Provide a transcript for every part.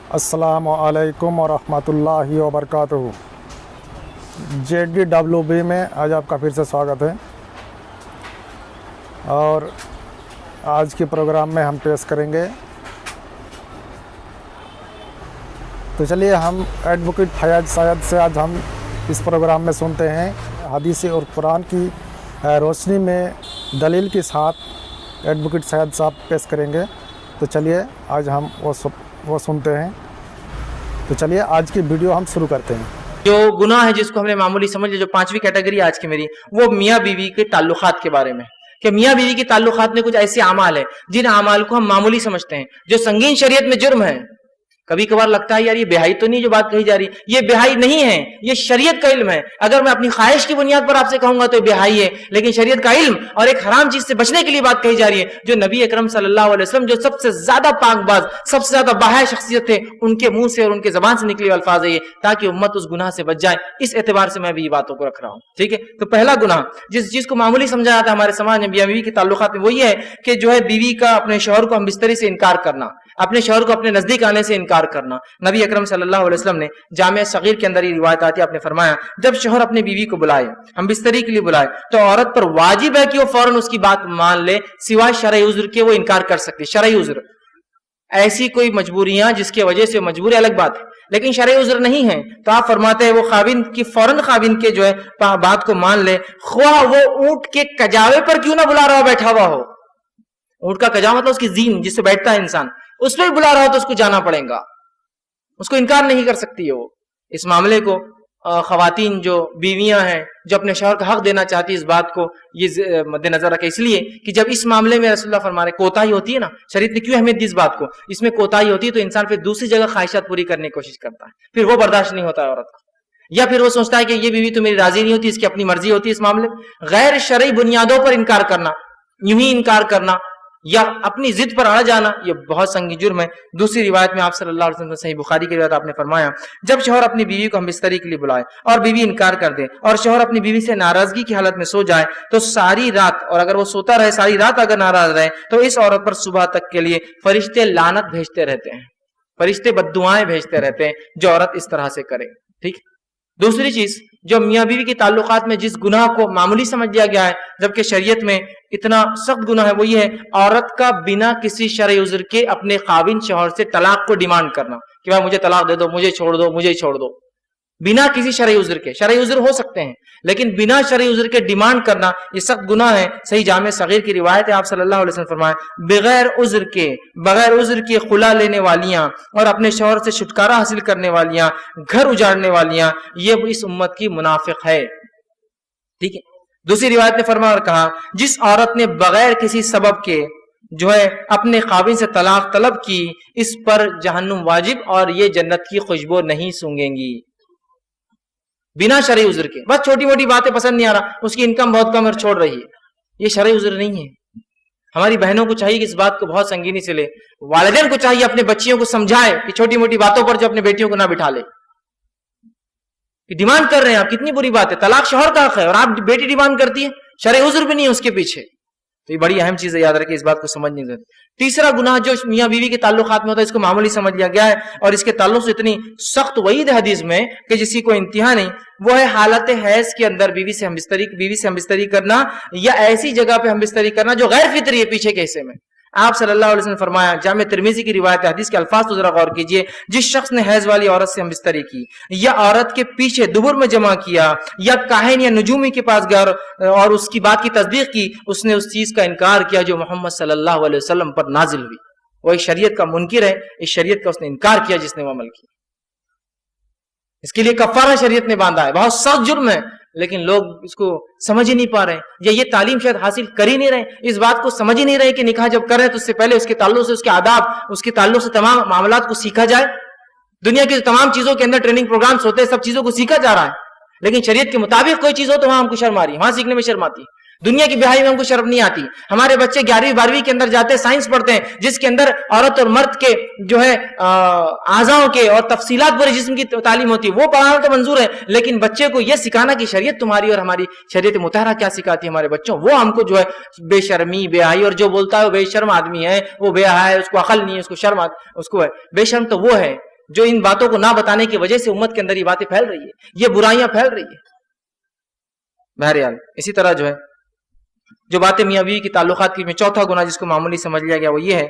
अस्सलामु अलैकुम वरहमतुल्लाहि वबरकातुहू। JDWB में आज आपका फिर से स्वागत है। और आज के प्रोग्राम में हम पेश करेंगे, तो चलिए हम एडवोकेट फयाज सैयद से आज हम इस प्रोग्राम में सुनते हैं हदीस और कुरान की रोशनी में दलील के साथ एडवोकेट सैयद साहब पेश करेंगे। तो चलिए आज हम वो सुनते हैं। तो चलिए आज की वीडियो हम शुरू करते हैं। जो गुनाह है जिसको हमने मामूली समझ लिया, जो पांचवी कैटेगरी आज की मेरी, वो मियाँ बीवी के ताल्लुकात के बारे में, कि मियाँ बीवी के ताल्लुकात में कुछ ऐसे अमाल है जिन अमाल को हम मामूली समझते हैं, जो संगीन शरीयत में जुर्म है। कभी कभार लगता है यार ये बेहाई तो नहीं जो बात कही जा रही, ये बेहाई नहीं है, ये शरीयत का इल्म है। अगर मैं अपनी ख्वाहिश की बुनियाद पर आपसे कहूंगा तो बेहाई है, लेकिन शरीयत का इल्म और एक हराम चीज से बचने के लिए बात कही जा रही है। जो नबी अकरम सल्लल्लाहु अलैहि वसल्लम, जो सबसे ज्यादा पाकबाज, सबसे ज्यादा बाहर शख्सियत थे, उनके मुंह से और उनके जबान से निकले अल्फाज है ये, ताकि उम्मत उस गुनाह से बच जाए। इस एतबार से मैं भी ये बातों को रख रहा हूँ। ठीक है, तो पहला गुनाह जिस चीज को मामूली समझा जाता है हमारे समाज में मियाँ बीवी के ताल्लुकात में, वो ये है कि जो है बीवी का अपने शौहर को हम बिस्तरी से इनकार करना, अपने शौहर को अपने नजदीक आने से इनकार करना। नबी अकरम सल्लल्लाहु अलैहि वसल्लम ने जामे सगीर के अंदर ये रिवायत आती है, आपने फरमाया जब शौहर अपनी बीवी को बुलाए, हम बिस्तरी के लिए बुलाए, तो औरत पर वाजिब है कि वो फौरन उसकी बात मान ले, सिवाय शरई उज़्र के वो इनकार कर सकती है। शरई उज़्र, ऐसी कोई मजबूरियां जिसकी वजह से मजबूरी अलग बात है, लेकिन शरई उज़्र नहीं है, तो आप फरमाते हैं वो खाविन की फौरन खाविन के जो है बात को मान ले, ख्वाह वो ऊंट के कजावे पर क्यों ना बुला रहा हो, बैठा हुआ हो। ऊंट का कजावा मतलब उसकी जीन जिससे बैठता है इंसान, उस पर भी बुला रहा हो तो उसको जाना पड़ेगा, उसको इनकार नहीं कर सकती है वो। इस मामले को खवातीन जो बीवियां हैं, जो अपने शौहर का हक देना चाहती है, इस बात को ये मद्देनजर रखे, इसलिए कि जब इस मामले में रसूलुल्लाह फरमा रहे कोताही होती है ना, शरीयत ने क्यों अहमियत दी इस बात को, इसमें कोताही होती है तो इंसान फिर दूसरी जगह ख्वाहिशात पूरी करने की कोशिश करता है, फिर वो बर्दाश्त नहीं होता है औरत को, या फिर वो सोचता है कि ये बीवी तो मेरी राजी नहीं होती, इसकी अपनी मर्जी होती है। इस मामले में गैर शरई बुनियादों पर इनकार करना, यूं ही इनकार करना या अपनी जिद पर अड़ जाना, ये बहुत संगीन जुर्म है। दूसरी रिवायत में आप सल्लल्लाहु अलैहि वसल्लम सही बुखारी की रिवायत आपने फरमाया, जब शौहर अपनी बीवी को हम बिस्तरी के लिए बुलाए और बीवी इनकार कर दे और शौहर अपनी बीवी से नाराजगी की हालत में सो जाए, तो सारी रात, और अगर वो सोता रहे सारी रात अगर नाराज रहे, तो इस औरत पर सुबह तक के लिए फरिश्ते लानत भेजते रहते हैं, फरिश्ते बद्दुआएं भेजते रहते हैं जो औरत इस तरह से करे। ठीक। दूसरी चीज जो मियाँ बीवी के ताल्लुकात में जिस गुनाह को मामूली समझ लिया गया है जबकि शरीयत में इतना सख्त गुनाह है, वो ये है औरत का बिना किसी शरई उज़्र के अपने खाविन शौहर से तलाक को डिमांड करना, कि भाई मुझे तलाक दे दो, मुझे छोड़ दो, मुझे छोड़ दो, बिना किसी शरई उज़्र के। शरई उज़्र हो सकते हैं, लेकिन बिना शरई उज़्र के डिमांड करना ये सख्त गुनाह है। सही जामे सगीर की रिवायत है, आप सल्लल्लाहु अलैहि वसल्लम फरमाए बगैर उज़्र के खुला लेने वालियां और अपने शौहर से छुटकारा हासिल करने वालियां, घर उजाड़ने वालियां, ये इस उम्मत की मुनाफिक है। ठीक है। दूसरी रिवायत ने फरमाया और कहा, जिस औरत ने बगैर किसी सबब के जो है अपने खाविन से तलाक तलब की, इस पर जहन्नुम वाजिब और ये जन्नत की खुशबू नहीं सूंघेंगी। बिना शरई उज़्र के, बस छोटी मोटी बातें पसंद नहीं आ रहा, उसकी इनकम बहुत कम और छोड़ रही है, ये शरई उज़्र नहीं है। हमारी बहनों को चाहिए कि इस बात को बहुत संगीनी से ले, वालिदैन को चाहिए अपने बच्चियों को समझाए कि छोटी मोटी बातों पर जो अपने बेटियों को ना बिठा ले। डिमांड कर रहे हैं आप, कितनी बुरी बात है, तलाक शौहर का हक है और आप बेटी डिमांड करती है, शरई उज़्र भी नहीं है उसके पीछे, तो ये बड़ी अहम चीज है, याद रखें, इस बात को समझनी जरूरत। तीसरा गुनाह जो मियाँ बीवी के ताल्लुकात में होता है, इसको मामूली समझ लिया गया है और इसके ताल्लुक से इतनी सख्त वईद है हदीस में कि जिसकी कोई इंतहा नहीं, वो है हालत हैज के अंदर बीवी से हम बिस्तरी करना, या ऐसी जगह पे हम बिस्तरी करना जो गैर फितरी है पीछे के हिस्से में। आप सल्लल्लाहु अलैहि वसल्लम ने फरमाया, जामे तिर्मिज़ी की रिवायत है, हदीस के अल्फाज तो जरा गौर कीजिए, जिस शख्स ने हैज वाली औरत से हम बिस्तरी की, या औरत के पीछे दुबुर में जमा किया, या काहिन या नजूमी के पास गया और उसकी बात की तस्दीक की, उसने उस चीज का इनकार किया जो मोहम्मद सल्लल्लाहु अलैहि वसल्लम पर नाजिल हुई। वो इस शरीयत का मुनकिर है, इस शरीयत का उसने इनकार किया जिसने वो अमल किया। इसके लिए कफारा शरीयत ने बांधा है, बहुत सख्त जुर्म है, लेकिन लोग इसको समझ ही नहीं पा रहे, या ये तालीम शायद हासिल कर ही नहीं रहे, इस बात को समझ ही नहीं रहे कि निकाह जब करें तो उससे पहले उसके ताल्लुक से, उसके आदाब, उसके ताल्लुक से तमाम मामलात को सीखा जाए। दुनिया की तमाम चीजों के अंदर ट्रेनिंग प्रोग्राम्स होते हैं, सब चीजों को सीखा जा रहा है, लेकिन शरीयत के मुताबिक कोई चीज हो तो वहां हमको शर्म आ रही है, वहां सीखने में शर्म आती है। दुनिया की बेहाई में हमको शर्म नहीं आती। हमारे बच्चे 11वीं 12वीं के अंदर जाते हैं, साइंस पढ़ते हैं, जिसके अंदर औरत और मर्द के जो है आज़ाओं के और तफसीलात पूरे जिस्म की तालीम होती है, वो पढ़ाना तो मंजूर है, लेकिन बच्चे को यह सिखाना कि शरीयत तुम्हारी और हमारी शरीयत मुतहरा क्या सिखाती है हमारे बच्चों, वो हमको जो है बेशर्मी बेहाई, और जो बोलता है वो बेशर्म आदमी है, वो बेहाया है, उसको अकल नहीं है, उसको शर्म उसको है बेशर्म, तो वो है جو ان باتوں کو نہ بتانے کی وجہ سے امت کے اندر یہ باتیں پھیل رہی ہے, یہ برائیاں پھیل رہی ہے. بہرحال اسی طرح جو ہے جو باتیں میاں بیوی کی تعلقات کی میں چوتھا گناہ جس کو معمولی سمجھ لیا گیا وہ یہ ہے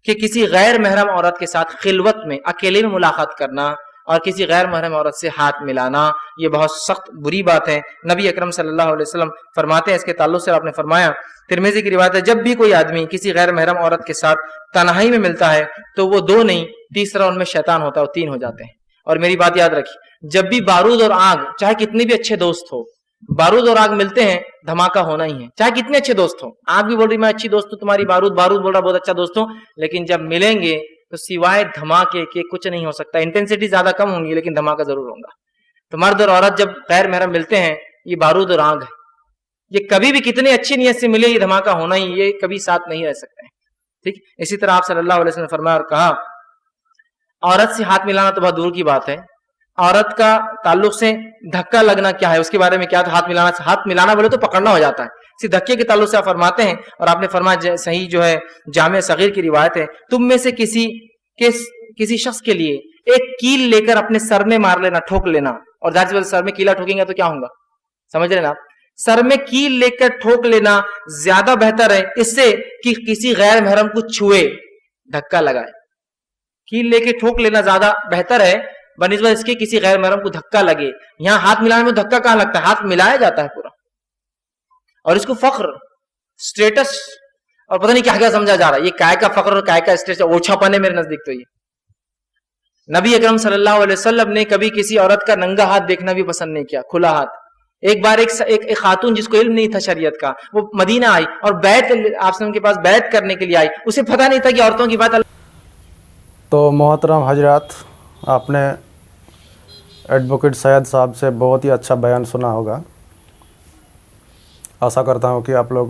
کہ کسی غیر محرم عورت کے ساتھ خلوت میں اکیلے میں ملاقات کرنا اور کسی غیر محرم عورت سے ہاتھ ملانا یہ بہت سخت بری بات ہے. نبی اکرم صلی اللہ علیہ وسلم فرماتے ہیں اس کے تعلق سے آپ نے فرمایا, ترمذی کی روایت ہے, جب بھی کوئی آدمی کسی غیر محرم عورت کے ساتھ تنہائی میں ملتا ہے تو وہ 2 نہیں تیسرا ان میں شیطان ہوتا ہے, وہ 3 ہو جاتے ہیں. اور میری بات یاد رکھیے, جب بھی بارود اور آگ, چاہے کتنے بھی اچھے دوست ہو, بارود اور آگ ملتے ہیں دھماکہ ہونا ہی ہے, چاہے کتنے اچھے دوست ہو. آگ بھی بول رہی میں اچھی دوست ہوں تمہاری, بارود بول رہا بہت اچھا دوست ہوں, لیکن جب ملیں گے تو سوائے دھماکے کے کچھ نہیں ہو سکتا. انٹینسٹی زیادہ کم ہوں گی لیکن دھماکہ ضرور ہوگا. تو مرد اور عورت جب غیر محرم ملتے ہیں یہ بارود اور آگ ہے, یہ کبھی بھی کتنے اچھی نیت سے ملے یہ دھماکہ ہونا ہی, یہ کبھی ساتھ نہیں رہ سکتے ہیں. ٹھیک, اسی طرح آپ صلی اللہ علیہ وسلم نے فرمایا اور کہا عورت سے ہاتھ ملانا تو بہت دور کی بات ہے, عورت کا تعلق سے دھکا لگنا کیا ہے اس کے بارے میں کیا, تو ہاتھ ملانا بولے تو پکڑنا ہو جاتا ہے. اسی دھکے کے تعلق سے آپ فرماتے ہیں اور آپ نے فرمایا صحیح جو ہے جامع صغیر کی روایت ہے, تم میں سے کسی شخص کے لیے ایک کیل لے کر اپنے سر میں مار لینا, ٹھوک لینا, اور ظاہر سی بات سر میں کیلا ٹھوکیں گے تو کیا ہوگا سمجھ رہے نا آپ, سر میں کیل لے کر ٹھوک لینا زیادہ بہتر ہے اس سے کہ کسی غیر محرم کو چھوئے دھکا لگائے. کیل لے کے ٹھوک لینا زیادہ بہتر ہے بنسبت اس کے کسی غیر محرم کو دھکا لگے. یہاں ہاتھ ملانے میں دھکا کہاں لگتا ہے, ہاتھ ملایا جاتا ہے پورا, اور اس کو فخر, اسٹیٹس اور پتہ نہیں کیا کیا سمجھا جا رہا ہے. یہ کائے کا فخر اور کائے کا اسٹیٹس اوچھا پنے میرے نزدیک. تو یہ نبی اکرم صلی اللہ علیہ وسلم نے کبھی کسی عورت کا ننگا ہاتھ دیکھنا بھی پسند نہیں کیا, کھلا ہاتھ. ایک بار ایک خاتون جس کو علم نہیں تھا شریعت کا, وہ مدینہ آئی اور بیعت آپ کے پاس بیعت کرنے کے لیے آئی, اسے پتہ نہیں تھا کہ عورتوں کی بات. تو محترم حضرات, آپ نے ایڈوکیٹ سید صاحب سے بہت ہی اچھا بیان سنا ہوگا. آشا کرتا ہوں کہ آپ لوگ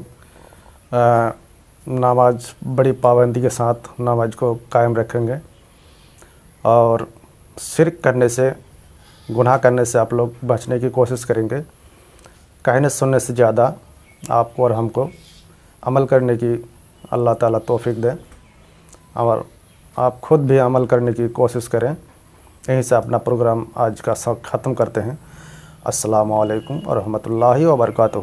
نماز بڑی پابندی کے ساتھ نماز کو قائم رکھیں گے, اور شرک کرنے سے, گناہ کرنے سے آپ لوگ بچنے کی کوشش کریں گے. کہنے سننے سے زیادہ آپ کو اور ہم کو عمل کرنے کی اللہ تعالیٰ توفیق دیں, اور آپ خود بھی عمل کرنے کی کوشش کریں. یہیں سے اپنا پروگرام آج کا ختم کرتے ہیں. السلام علیکم ورحمۃ اللہ وبرکاتہ.